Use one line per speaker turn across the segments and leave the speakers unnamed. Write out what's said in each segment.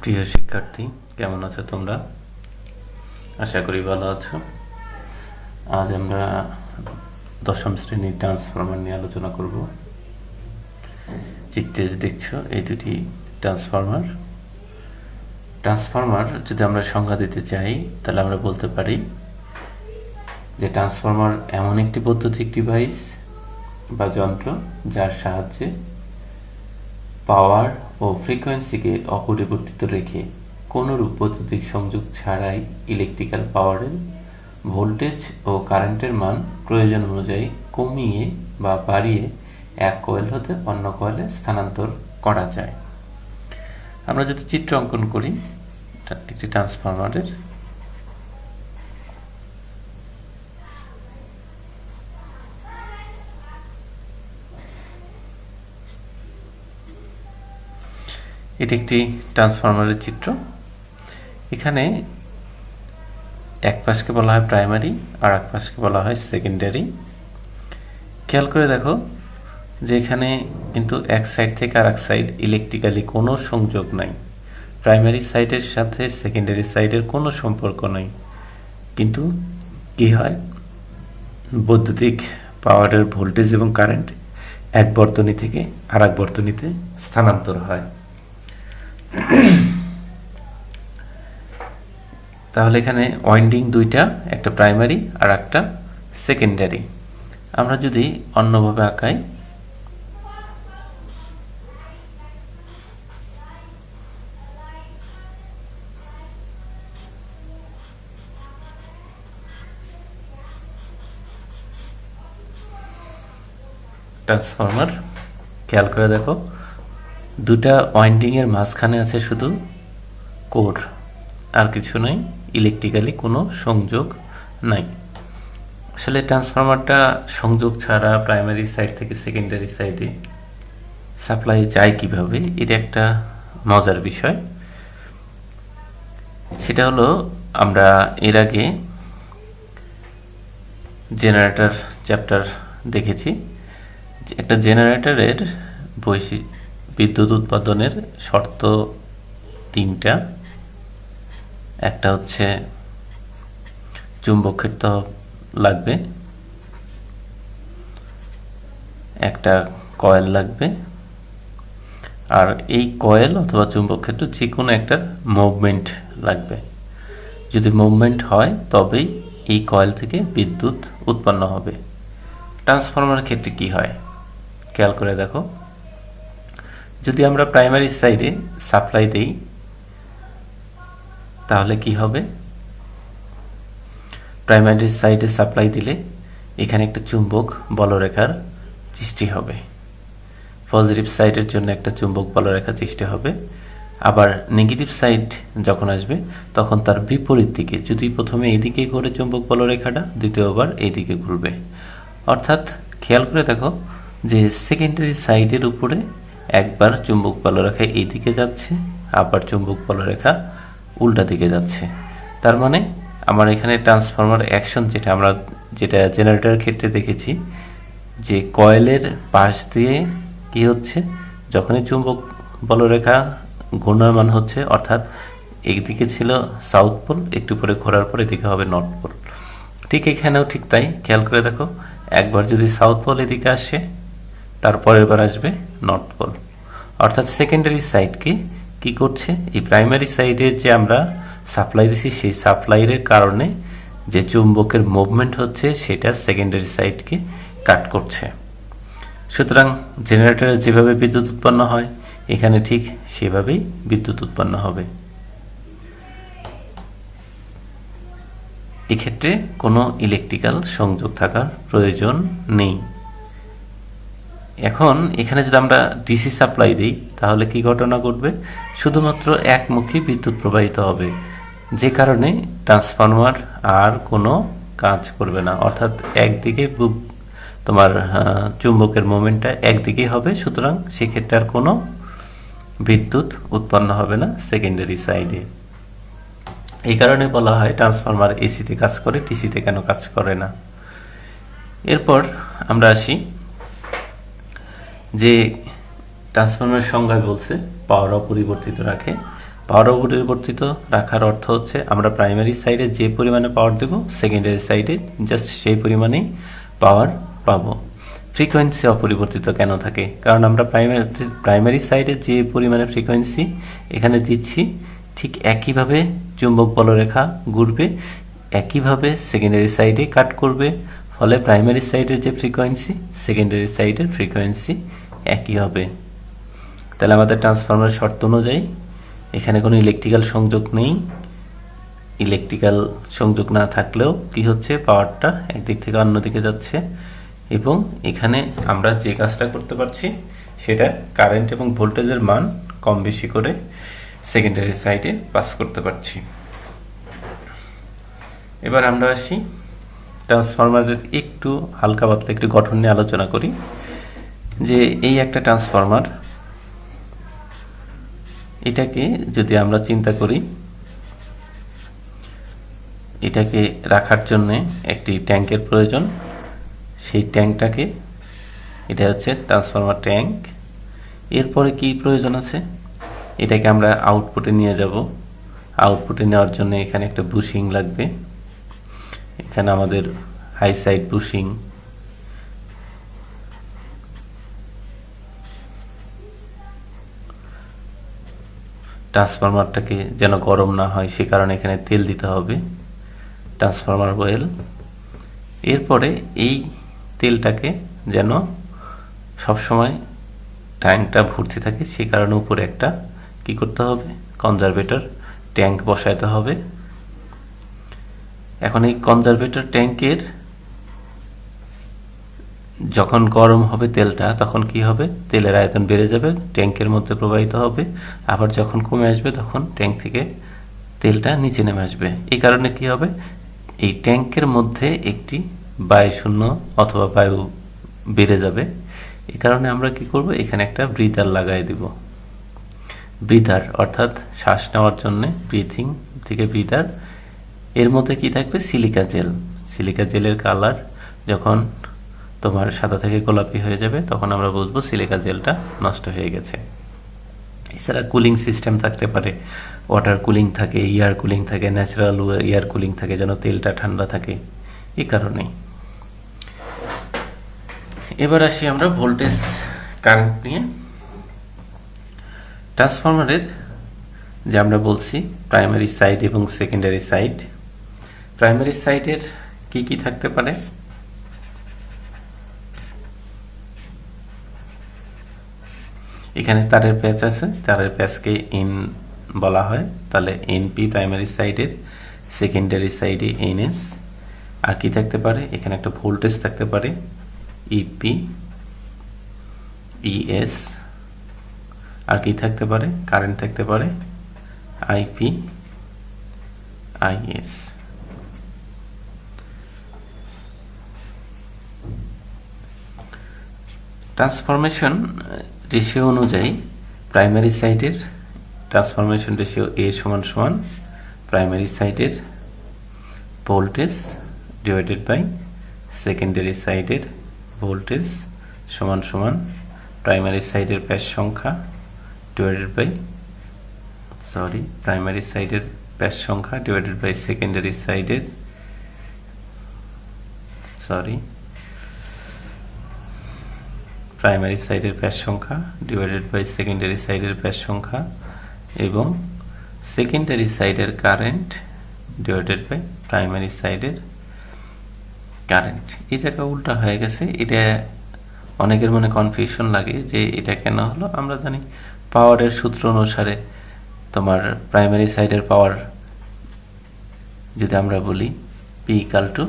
প্রিয় শিক্ষার্থী, কেমন আছো তোমরা? আশা করি ভালো আছো। আজ আমরা দশম শ্রেণীর ট্রান্সফরমার নিয়ে আলোচনা করব। চিত্রে দেখছো এই দুটি ট্রান্সফরমার। যদি আমরা সংজ্ঞা দিতে চাই তাহলে আমরা বলতে পারি যে ট্রান্সফরমার এমন একটি বৈদ্যুতিক ডিভাইস বা যন্ত্র যার সাহায্যে পাওয়ার ও ফ্রিকোয়েন্সিকে অপরিবর্তিত রেখে কোনরূপ বৈদ্যুতিক সংযোগ ছাড়াই ইলেকট্রিক্যাল পাওয়ারের ভোল্টেজ ও কারেন্টের মান প্রয়োজন অনুযায়ী কমিয়ে বা বাড়িয়ে এক কয়েল হতে অন্য কয়েলে স্থানান্তর করা যায়। আমরা যদি চিত্র অঙ্কন করি একটি ট্রান্সফরমারের, এটি একটি ট্রান্সফরমারের চিত্র। এখানে এক পাশকে বলা হয় প্রাইমারি আর এক পাশকে বলা হয় সেকেন্ডারি। খেয়াল করে দেখো যে এখানে কিন্তু এক সাইড থেকে আর এক সাইড ইলেকট্রিক্যালি কোনো সংযোগ নাই। প্রাইমারি সাইডের সাথে সেকেন্ডারি সাইডের কোনো সম্পর্ক নাই, কিন্তু কি হয়, বৈদ্যুতিক পাওয়ারের ভোল্টেজ এবং কারেন্ট এক বর্তনী থেকে আর এক বর্তনীতে স্থানান্তর হয়। তাহলে এখানে ওয়াইন্ডিং দুইটা, একটা প্রাইমারি আর একটা সেকেন্ডারি। আমরা যদি অন্যভাবে আঁকাই, ট্রান্সফরমার খেয়াল করে দেখো দুটা ওয়াইন্ডিং এর মাঝখানে আছে শুধু কোর, আর কিছু নাই, ইলেকট্রিক্যালি কোনো সংযোগ নাই। আসলে ট্রান্সফরমারটা সংযোগ ছাড়া প্রাইমারি সাইড থেকে সেকেন্ডারি সাইডে সাপ্লাই যায় কিভাবে, এটা একটা মজার বিষয়। সেটা হলো, আমরা এর আগে জেনারেটর চ্যাপ্টার দেখেছি। একটা জেনারেটরের বিদ্যুৎ উৎপাদনের শর্ত তিনটা। একটা হচ্ছে চুম্বক ক্ষেত্র লাগবে, একটা কয়েল লাগবে, আর এই কয়েল অথবা চুম্বক ক্ষেত্র যে কোনো একটা মুভমেন্ট লাগবে। যদি মুভমেন্ট হয় তবেই এই কয়েল থেকে বিদ্যুৎ উৎপন্ন হবে। ট্রান্সফরমারের ক্ষেত্রে কি হয় খেয়াল করে দেখো, যদি আমরা প্রাইমারি সাইডে সাপ্লাই দেই তাহলে কি হবে, প্রাইমারি সাইডে সাপ্লাই দিলে এখানে একটা চুম্বক বলরেখার সৃষ্টি হবে। পজিটিভ সাইডের জন্য একটা চুম্বক বলরেখা সৃষ্টি হবে। আবার নেগেটিভ সাইড যখন আসবে তখন তার বিপরীত দিকে, যদি প্রথমে এইদিকে ঘুরে চুম্বক বলরেখাটা, দ্বিতীয়বার এইদিকে ঘুরবে। অর্থাৎ খেয়াল করে দেখো যে সেকেন্ডারি সাইডের উপরে একবার চুম্বক বলরেখা এইদিকে যাচ্ছে, আবার চুম্বক বলরেখা উল্টা দিকে যাচ্ছে। তার মানে আমার এখানে ট্রান্সফরমার অ্যাকশন যেটা জেনারেটরের ক্ষেত্রে দেখেছি, যে কয়েলের পাশ দিয়ে কি হচ্ছে, যখনই চুম্বক বলরেখা ঘূর্ণায়মান হচ্ছে, অর্থাৎ একদিকে ছিল সাউথ পোল, একটু পরে ঘোরার পর এদিকে হবে নর্থ পোল। ঠিক এখানেও ঠিক তাই, খেয়াল করে দেখো একবার যদি সাউথ পোল এদিকে আসে, তারপরের বার আসবে নর্থ পোল। অর্থাৎ সেকেন্ডারি সাইডকে কি করছে, এই প্রাইমারি সাইডের যে আমরা সাপ্লাই দিছি সেই সাপ্লাইয়ের কারণে যে চুম্বকের মুভমেন্ট হচ্ছে সেটা সেকেন্ডারি সাইডকে কাট করছে। সুতরাং জেনারেটরে যেভাবে বিদ্যুৎ উৎপন্ন হয় এখানে ঠিক সেভাবেই বিদ্যুৎ উৎপন্ন হবে। এক্ষেত্রে কোনো ইলেকট্রিক্যাল সংযোগ থাকার প্রয়োজন নেই। এখন এখানে যদি আমরা ডিসি সাপ্লাই দিই তাহলে কি ঘটনা ঘটবে, শুধুমাত্র একমুখী বিদ্যুৎ প্রবাহিত হবে, যে কারণে ট্রান্সফরমার আর কোনো কাজ করবে না। অর্থাৎ একদিকে তোমার চুম্বকের মোমেন্টটা একদিকেই হবে, সুতরাং সেক্ষেত্রে আর কোনো বিদ্যুৎ উৎপন্ন হবে না সেকেন্ডারি সাইডে। এই কারণে বলা হয় ট্রান্সফরমার এসিতে কাজ করে, টিসিতে কেন কাজ করে না। এরপর আমরা আসি যে ট্রান্সফরমারের সংজ্ঞায় বলছে পাওয়ার অপরিবর্তিত রাখে। পাওয়ার অপরিবর্তিত রাখার অর্থ হচ্ছে আমরা প্রাইমারি সাইডে যে পরিমাণে পাওয়ার দেব সেকেন্ডারি সাইডে জাস্ট সেই পরিমাণেই পাওয়ার পাবো। ফ্রিকোয়েন্সি অপরিবর্তিত কেন থাকে? কারণ আমরা প্রাইমারি সাইডে যে পরিমাণে ফ্রিকোয়েন্সি এখানে দিচ্ছি ঠিক একইভাবে চুম্বক বলরেখা ঘুরবে, একইভাবে সেকেন্ডারি সাইডে কাট করবে, ফলে প্রাইমারি সাইডের যে ফ্রিকোয়েন্সি সেকেন্ডারি সাইডের ফ্রিকোয়েন্সি একই হবে। তাহলে আমাদের ট্রান্সফরমারের শর্ত অনুযায়ী এখানে কোনো ইলেকট্রিক্যাল সংযোগ নেই। ইলেকট্রিক্যাল সংযোগ না থাকলেও কি হচ্ছে, পাওয়ারটা একদিক থেকে অন্যদিকে যাচ্ছে এবং এখানে আমরা যে কাজটা করতে পারছি সেটা কারেন্ট এবং ভোল্টেজের মান কম বেশি করে সেকেন্ডারি সাইডে পাস করতে পারছি। এবার আমরা আসি ট্রান্সফরমারের একটু হালকা পাতলা একটু গঠন নিয়ে আলোচনা করি। যে এই একটা ট্রান্সফরমার, এটাকে যদি আমরা চিন্তা করি, এটাকে রাখার জন্য একটি ট্যাঙ্কের প্রয়োজন। সেই ট্যাঙ্কটাকে, এটা হচ্ছে ট্রান্সফরমার ট্যাঙ্ক। এরপরে কি প্রয়োজন আছে, এটাকে আমরা আউটপুটে নিয়ে যাব। আউটপুটে নেওয়ার জন্য এখানে একটা বুশিং লাগবে। এখানে আমাদের হাই সাইড বুশিং, ট্রান্সফরমারটাকে যেন গরম না হয় সে কারণে এখানে তেল দিতে হবে, ট্রান্সফরমার অয়েল। এরপরে এই তেলটাকে যেন সবসময় ট্যাঙ্কটা ভর্তি থাকে সে কারণে উপরে একটা কি করতে হবে, কনজারভেটর ট্যাঙ্ক বসাইতে হবে। এখন এই কনজারভেটর ট্যাঙ্কের যখন গরম হবে তেলটা, তখন কি হবে, তেলের আয়তন বেড়ে যাবে, ট্যাঙ্কের মধ্যে প্রবাহিত হবে। আবার যখন কমে আসবে তখন ট্যাঙ্ক থেকে তেলটা নিচে নেমে আসবে। এই কারণে কি হবে, এই ট্যাঙ্কের মধ্যে একটি বায়ু শূন্য অথবা বায়ু বেড়ে যাবে। এই কারণে আমরা কি করব, এখানে একটা ব্রিদার লাগাই দিব। ব্রিদার অর্থাৎ শ্বাস নেওয়ার জন্য ব্রিথিং থেকে ব্রিদার। এর মধ্যে কি থাকবে, সিলিকা জেল। সিলিকা জেলের কালার যখন তোমার সাদা থেকে গোলাপি হয়ে যাবে তখন আমরা বুঝবো সিলিকা জেলটা নষ্ট হয়ে গেছে। এছাড়া কুলিং সিস্টেম থাকতে পারে, ওয়াটার কুলিং থাকে, এয়ার কুলিং থাকে, ন্যাচারাল এয়ার কুলিং থাকে যেন তেলটা ঠান্ডা থাকে, এই কারণেই। এবার আসি আমরা ভোল্টেজ কারেন্ট নিয়ে। ট্রান্সফরমারের যে আমরা বলছি প্রাইমারি সাইড এবং সেকেন্ডারি সাইড। প্রাইমারি সাইডের কি কি থাকতে পারে, এখানে তারের প্যাচ আছে, তারের প্যাচকে এন বলা হয়, তাহলে এনপি প্রাইমারি সাইডের, সেকেন্ডারি সাইডে এনএস। আর কি থাকতে পারে, এখানে একটা ভোল্টেজ থাকতে পারে ইপি ইএস। আর কি থাকতে পারে, কারেন্ট থাকতে পারে আইপি আইএস। ট্রান্সফরমেশন রেশিও অনুযায়ী প্রাইমারি সাইডের ট্রান্সফরমেশন রেশিও এ সমান সমান প্রাইমারি সাইডের ভোল্টেজ ডিভাইডেড বাই সেকেন্ডারি সাইডের ভোল্টেজ সমান সমান প্রাইমারি সাইডের প্যাচ সংখ্যা ডিভাইডেড বাই প্রাইমারি সাইডের প্যাচ সংখ্যা ডিভাইডেড বাই সেকেন্ডারি সাইডের প্রাইমারি সাইডের প্যাচ সংখ্যা ডিভাইডেড বাই সেকেন্ডারি সাইডের প্যাচ সংখ্যা এবং সেকেন্ডারি সাইডের কারেন্ট ডিভাইডেড বাই প্রাইমারি সাইডের কারেন্ট। এই জায়গা উল্টা হয়ে গেছে, এটা অনেকের মনে কনফিউশন লাগে যে এটা কেন হলো। আমরা জানি পাওয়ারের সূত্র অনুসারে তোমার প্রাইমারি সাইডের পাওয়ার যদি আমরা বলি পি ইকাল টু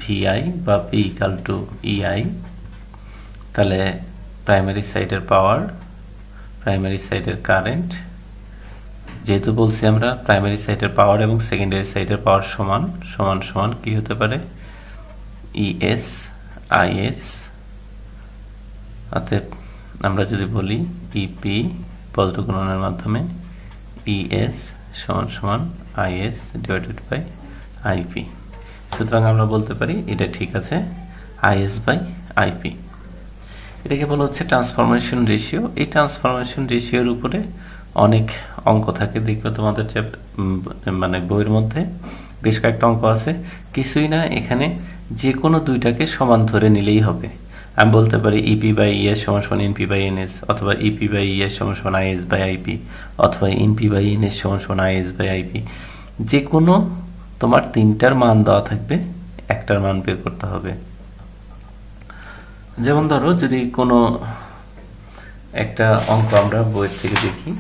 ভিআই বা পি ইকাল টু ইআই, তাহলে প্রাইমারি সাইডের পাওয়ার, প্রাইমারি সাইডের কারেন্ট, যেহেতু বলছি আমরা প্রাইমারি সাইডের পাওয়ার এবং সেকেন্ডারি সাইডের পাওয়ার সমান সমান সমান কি হতে পারে, ইএস আইএস। অতএব আমরা যদি বলি ইপি বজ্রগুণনের মাধ্যমে ইএস সমান সমান আইএস ডিভাইডেড বাই আইপি। সুতরাং আমরা বলতে পারি এটা ঠিক আছে আইএস বাই আইপি। এটাকে বলা হচ্ছে ট্রান্সফরমেশন রেশিও। এই ট্রান্সফরমেশন রেশিওর উপরে অনেক অঙ্ক থাকে, দেখবে তোমাদের যে মানে বইয়ের মধ্যে বেশ কয়েকটা অঙ্ক আছে, কিছুই না, এখানে যে কোনো দুইটাকে সমান ধরে নিলেই হবে। আমি বলতে পারি ইপি বাই ইএস সমান সমান এনপি বাই এনএস, অথবা ইপি বাই ইএস সমান সমান আইএস বাই আইপি, অথবা এনপি বাই এনএস সমান সমান আইএস বাই আইপি। যে কোনো তোমার তিনটার মান দেওয়া থাকবে, একটার মান বের করতে হবে। যেমন ধরো যদি কোনো একটা অঙ্ক আমরা বইয়ের থেকে দেখি,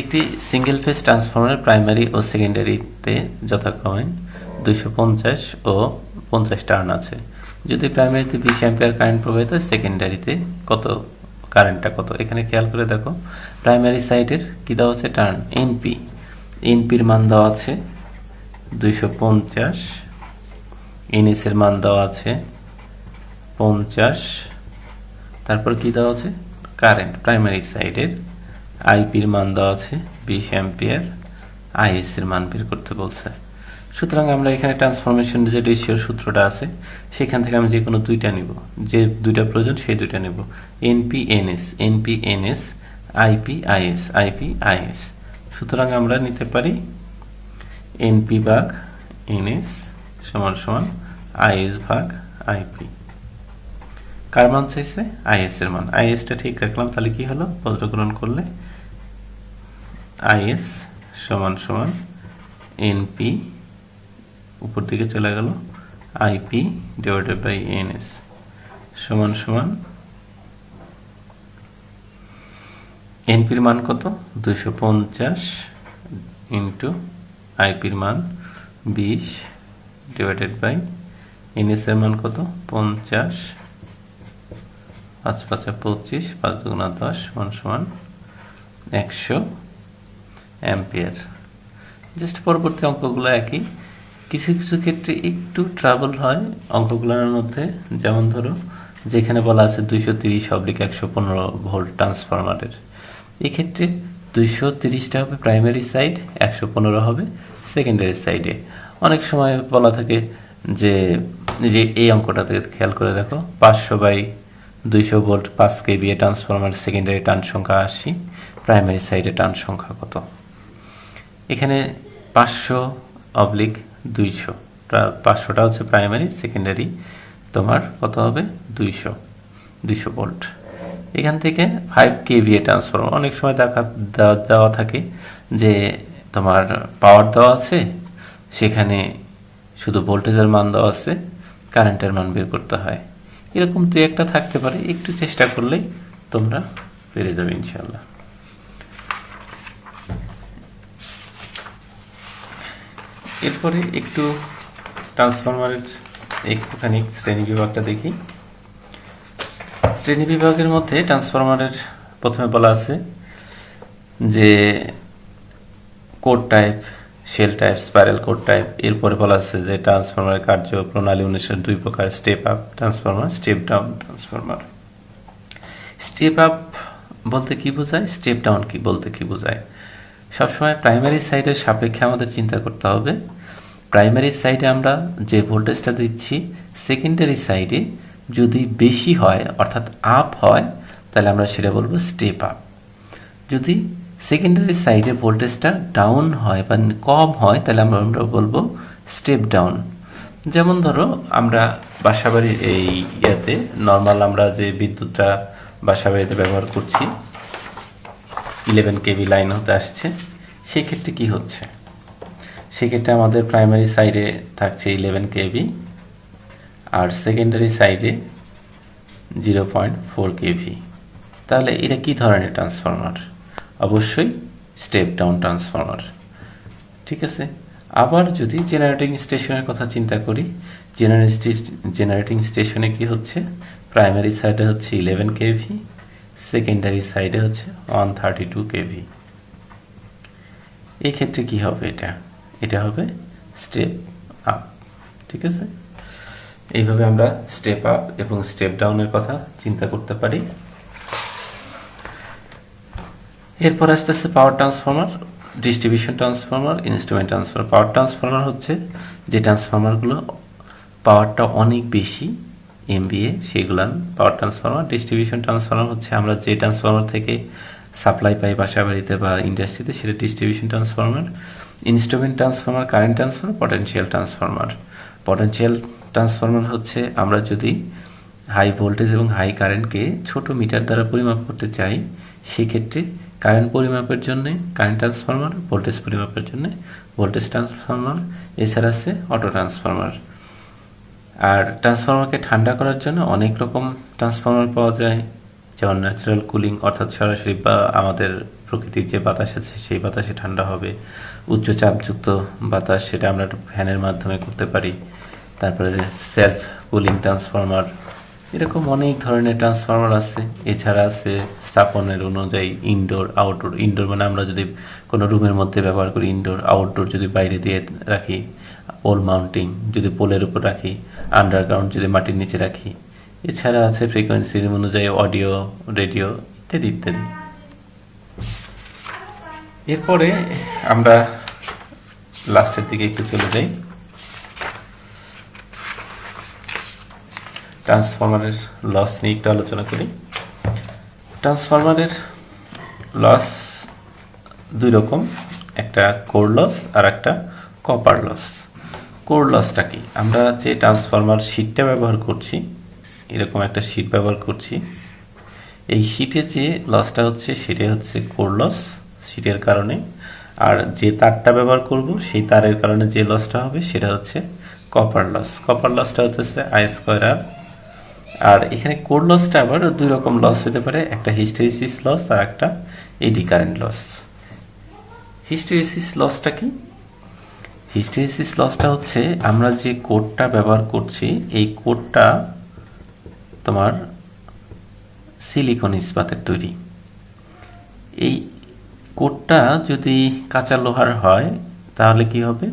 একটি সিঙ্গেল ফেজ ট্রান্সফরমারের প্রাইমারি ও সেকেন্ডারিতে যথাক্রমে 250 ও 50 টার্ন আছে। যদি প্রাইমারিতে 20 অ্যাম্পিয়ার কারেন্ট প্রবাহিত হয়, সেকেন্ডারিতে কত কারেন্টটা কত? এখানে খেয়াল করে দেখো, প্রাইমারি সাইডের কি দেওয়া আছে? টার্ন এনপি, এনপির মান দেওয়া আছে 250, এনএস এর মান দেওয়া আছে 50, তারপর কি দেওয়া আছে? কারেন্ট প্রাইমারি সাইডের, আইপির মান দেওয়া আছে 20 অ্যাম্পিয়ার, আইএস এর মান বের করতে বলছে। সুতরাং আমরা এখানে ট্রান্সফরমেশন যে রেশিওর সূত্রটা আছে, সেখান থেকে আমি যে কোনো দুইটা নিব, যে দুইটা প্রয়োজন সেই দুইটা নেব। NP NS, NP NS, IP IS, IP IS. সুতরাং আমরা নিতে পারি এনপি ভাগ এনএস সমান সমান আইএস ভাগ আইপি। কার মান চাইছে? আইএস এর মান। আইএসটা ঠিক রাখলাম, তাহলে কি হলো? বজ্রগ্রহণ করলে আইএস সমান সমান এনপি, উপর দিকে চলে গেল, আইপি ডিভাইডেড বাই এনএস সমান সমান, এনপির মান কত? 250 ইন্টু আইপির মান 20 ডিভাইডেড বাই এনএস এর মান কত? 50, 5 5 25, 5 2 10 সমান সমান 100 অ্যাম্পিয়ার। জাস্ট পরবর্তী অঙ্কগুলো একই, কিছু কিছু ক্ষেত্রে একটু ট্রাবল হয় অঙ্কগুলোর মধ্যে। যেমন ধরো যেখানে বলা আছে 230/115 ভোল্ট ট্রান্সফরমারের, এক্ষেত্রে 230টা হবে প্রাইমারি সাইড, 115 হবে সেকেন্ডারি সাইডে। অনেক সময় বলা থাকে যে এই অঙ্কটাতে খেয়াল করে দেখো, 500/200 volt 5 KVA transformer, secondary turn সংখ্যা 80, প্রাইমারি সাইডে টার্ন সংখ্যা কত? এখানে 500/200, 500টা হচ্ছে প্রাইমারি, সেকেন্ডারি তোমার কত হবে? 200 ভোল্ট। এখান থেকে 5 কেভিএ ট্রান্সফরমার, অনেক সময় দেওয়া থাকে যে তোমার পাওয়ার দেওয়া আছে, সেখানে শুধু ভোল্টেজের মান দেওয়া আছে, কারেন্টের মান বের করতে হয়। এরকম দুই একটা থাকতে পারে, একটু চেষ্টা করলেই তোমরা পেরে যাবে ইনশাআল্লাহ। এরপরে একটু ট্রান্সফরমারের একটুখানি শ্রেণী বিভাগটা দেখি। শ্রেণী বিভাগের মধ্যে ট্রান্সফরমারের প্রথমে বলা আছে যে core type, shell type, spiral core type. এরপরে বলা আছে যে ট্রান্সফরমারের কার্য প্রণালী 19 প্রকার, step up transformer, step down transformer. Step up বলতে কি বোঝায়, স্টেপ ডাউন কি বলতে কি বোঝায়? সবসময় প্রাইমারি সাইডের সাপেক্ষে আমাদের চিন্তা করতে হবে। প্রাইমারি সাইডে আমরা যে ভোল্টেজটা দিচ্ছি, সেকেন্ডারি সাইডে যদি বেশি হয় অর্থাৎ আপ হয়, তাহলে আমরা সেটা বলবো স্টেপ আপ। যদি সেকেন্ডারি সাইডে ভোল্টেজটা ডাউন হয় বা কম হয়, তাহলে আমরা বলবো স্টেপ ডাউন। যেমন ধরো আমরা বাসাবাড়ির এই ইয়াতে নর্মাল আমরা যে বিদ্যুৎটা বাসাবাড়িতে ব্যবহার করছি, 11 কেভি লাইন হতে আসছে, সেই ক্ষেত্রে কি হচ্ছে? সেক্ষেত্রে আমাদের প্রাইমারি সাইডে থাকছে 11 কেভি, আর সেকেন্ডারি সাইডে 0.4 কেভি। তাহলে এটা কি ধরনের ট্রান্সফরমার? অবশ্যই স্টেপ ডাউন ট্রান্সফরমার। ঠিক আছে। আবার যদি জেনারেটিং স্টেশনের কথা চিন্তা করি, জেনারেটিং স্টেশনে কি হচ্ছে? প্রাইমারি সাইডে হচ্ছে 11 কেভি, সেকেন্ডারি সাইডে হচ্ছে 132 কেভি। এই ক্ষেত্রে কি হবে? এটা হবে স্টেপ আপ। ঠিক আছে, এইভাবে আমরা স্টেপ আপ এবং স্টেপ ডাউনের কথা চিন্তা করতে পারি। এরপর আসতেছে power transformer, distribution transformer, instrument transformer. Power transformer হচ্ছে যে ট্রান্সফরমারগুলো পাওয়ারটা অনেক বেশি এমভিএ সেগুলান পাওয়ার ট্রান্সফরমার। ডিস্ট্রিবিউশন ট্রান্সফরমার হচ্ছে আমরা যে ট্রান্সফরমার থেকে সাপ্লাই পাই বাসা বাড়িতে বা ইন্ডাস্ট্রিতে, সেটা distribution transformer. Instrument transformer, current transformer, potential transformer. Potential transformer হচ্ছে আমরা যদি হাই ভোল্টেজ এবং হাই কারেন্টকে ছোট মিটার দ্বারা পরিমাপ করতে চাই, সেক্ষেত্রে কারেন্ট পরিমাপের জন্য কারেন্ট ট্রান্সফরমার, ভোল্টেজ পরিমাপের জন্য ভোল্টেজ ট্রান্সফরমার, এছাড়া আছে অটো ট্রান্সফরমার। আর ট্রান্সফরমারকে ঠান্ডা করার জন্য অনেক রকম ট্রান্সফরমার পাওয়া যায়, যেমন ন্যাচারাল কুলিং, অর্থাৎ সরাসরি বা আমাদের প্রকৃতির যে বাতাস আছে সেই বাতাসে ঠান্ডা হবে। উচ্চ চাপযুক্ত বাতাস, সেটা আমরা ফ্যানের মাধ্যমে করতে পারি। তারপরে সেলফ কুলিং ট্রান্সফরমার, এরকম অনেক ধরনের ট্রান্সফরমার আছে। এছাড়া আছে স্থাপনের অনুযায়ী ইনডোর, আউটডোর। ইনডোর মানে আমরা যদি কোনো রুমের মধ্যে ব্যবহার করি ইনডোর, আউটডোর যদি বাইরে দিয়ে রাখি, পোল মাউন্টিং যদি পোলের উপর রাখি, আন্ডারগ্রাউন্ড যদি মাটির নিচে রাখি। এছাড়া আছে ফ্রিকোয়েন্সি অনুযায়ী অডিও, রেডিও ইত্যাদি ইত্যাদি। এরপরে আমরা লাস্টের দিকে একটু চলে যাই। ট্রান্সফরমারের লস নিয়ে একটু আলোচনা করি। ট্রান্সফরমারের লস দুই রকম, একটা কোর লস আর একটা কপার লস। কোর লসটা কি? আমরা যে ট্রান্সফরমার শীটটা ব্যবহার করছি, এরকম একটা শীট ব্যবহার করছি, এই শীটে যে লসটা হচ্ছে সেটা হচ্ছে কোর লস, শীটের কারণে। আর যে তারটা ব্যবহার করব সেই তারের কারণে যে লসটা হবে সেটা হচ্ছে কপার লস। কপার লসটা হচ্ছে I²R। আর এখানে কোর লসটা আবার দুই রকম লস হতে পারে, একটা হিস্টেরিসিস লস আর একটা এডি কারেন্ট লস। হিস্টেরিসিস লসটা কি? হিস্টেরিসিস লসটা হচ্ছে আমরা যে কোডটা ব্যবহার করছি, এই কোডটা তোমার সিলিকন ইস্পাতের তৈরি। এই কোডটা যদি কাঁচা লোহার হয় তাহলে কি হবে,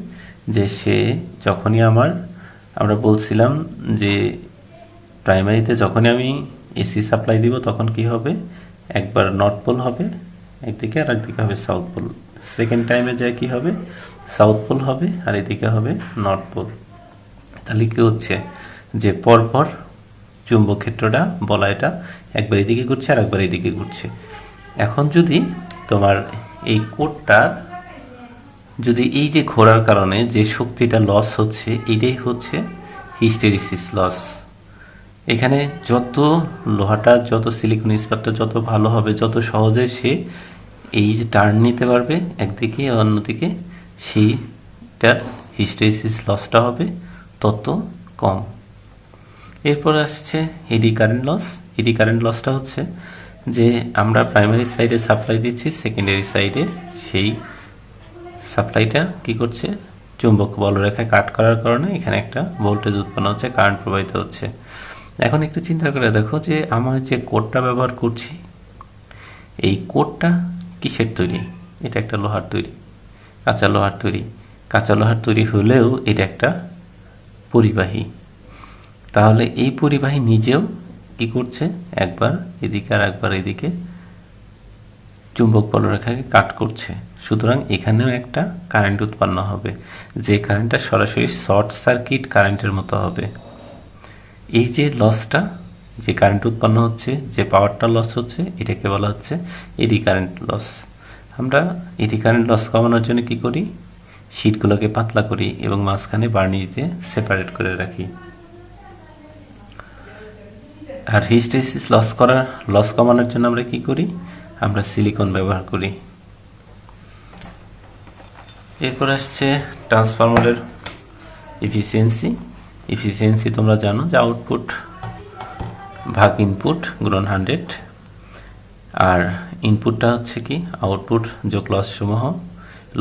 যে সে যখনই আমরা বলছিলাম যে প্রাইমারিতে যখনই আমি এসি সাপ্লাই দিব তখন কি হবে, একবার নর্থ পোল হবে একদিকে আর একদিকে হবে সাউথ পোল। সেকেন্ড টাইমে যায় কি হবে, সাউথ পোল হবে আর এদিকে হবে নর্থ পোল। তাহলে কি হচ্ছে যে পরপর চুম্বক ক্ষেত্রটা, বলয়টা একবার এদিকে ঘুরছে আর একবার এদিকে ঘুরছে। এখন যদি তোমার এই কোডটা যদি এই যে ঘোরার কারণে যে শক্তিটা লস হচ্ছে, এটাই হচ্ছে হিস্টেরিসিস লস। এখানে যত লোহাটা, যত সিলিকন ইস্পাতটা যত ভালো হবে, যত সহজে সে এই যে টার্ন নিতে পারবে একদিকে অন্যদিকে, সেইটার হিস্টেরিসিস লসটা হবে তত কম। এরপর আসছে eddy current loss. Eddy current লসটা হচ্ছে যে আমরা প্রাইমারি সাইডে সাপ্লাই দিচ্ছি, সেকেন্ডারি সাইডে সেই সাপ্লাইটা কি করছে, চুম্বক বলরেখায় কাট করার কারণে এখানে একটা ভোল্টেজ উৎপন্ন হচ্ছে, কারেন্ট প্রবাহিত হচ্ছে। এখন একটু চিন্তা করে দেখো যে আমরা যে কোডটা ব্যবহার করছি, এই কোডটা কিসের তৈরি? এটা একটা লোহার তৈরি, কাঁচা লোহার তৈরি। কাঁচা লোহার তৈরি হলেও এটা একটা পরিবাহী। তাহলে এই পরিবাহী নিজেও কি করছে, একবার এদিকে আর একবার এদিকে চুম্বক বলরেখাকে কাট করছে। সুতরাং এখানেও একটা কারেন্ট উৎপন্ন হবে, যে কারেন্টটা সরাসরি শর্ট সার্কিট কারেন্টের মতো হবে। এই যে লসটা, যে কারেন্ট উৎপন্ন হচ্ছে, যে পাওয়ারটা লস হচ্ছে, এটাকে বলা হচ্ছে এডি কারেন্ট লস। আমরা এডি কারেন্ট লস কমানোর জন্য কি করি, শীটগুলোকে পাতলা করি এবং মাঝখানে বার্নিশ দিয়ে সেপারেট করে রাখি। আর হিস্টেরিসিস লস কমানোর জন্য আমরা কি করি, আমরা সিলিকন ব্যবহার করি। এরপর আসছে ট্রান্সফরমারের এফিসিয়েন্সি। এফিসিয়েন্সি তোমরা জানো যে আউটপুট ভাগ ইনপুট গুণন 100। আর ইনপুটটা হচ্ছে কি, আউটপুট যোগ লস সমূহ।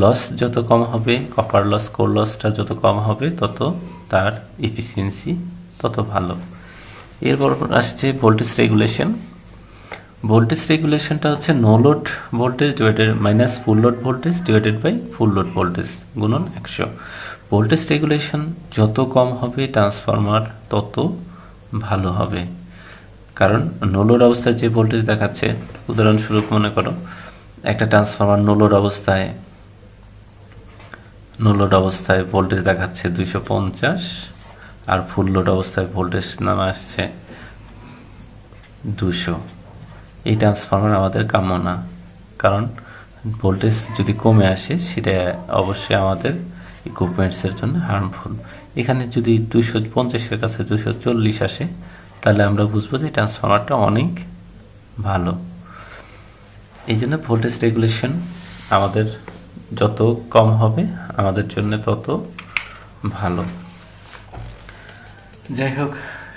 লস যত কম হবে, কপার লস, কোর লসটা যত কম হবে, তত তার এফিসিয়েন্সি তত ভালো। এরপর আসছে ভোল্টেজ রেগুলেশন। ভোল্টেজ রেগুলেশনটা হচ্ছে no load voltage divided minus full load voltage divided by full load voltage গুণন 100। ভোল্টেজ রেগুলেশন যত কম হবে ট্রান্সফরমার তত ভালো হবে, কারণ নো লোড অবস্থায় যে ভোল্টেজ দেখাচ্ছে, উদাহরণস্বরূপ মনে করো একটা ট্রান্সফরমার নো লোড অবস্থায় ভোল্টেজ দেখাচ্ছে 250, আর ফুল লোড অবস্থায় ভোল্টেজ নামে আসছে 200। এই ট্রান্সফরমার আমাদের কাম্য না, কারণ ভোল্টেজ যদি কমে আসে সেটা অবশ্যই আমাদের ইকুইপমেন্টসের জন্য হার্মফুল। এখানে যদি 250-এর কাছে 240 আসে, তাহলে আমরা বুঝবো যে ট্রান্সফরমারটা অনেক ভালো। এই জন্য ভোল্টেজ রেগুলেশন আমাদের যত কম হবে আমাদের জন্য তত ভালো। যাই হোক,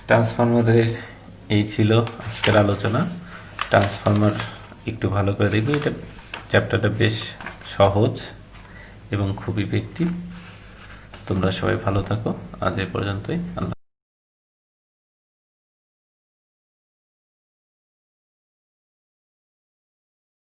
ট্রান্সফরমারের এই ছিল আজকের আলোচনা। ট্রান্সফরমার একটু ভালো করে দেখব। এটা চ্যাপ্টারটা বেশ সহজ এবং খুব ইফেক্টিভ। তোমরা সবাই ভালো থাকো। আজ এ পর্যন্তই। আল্লাহ।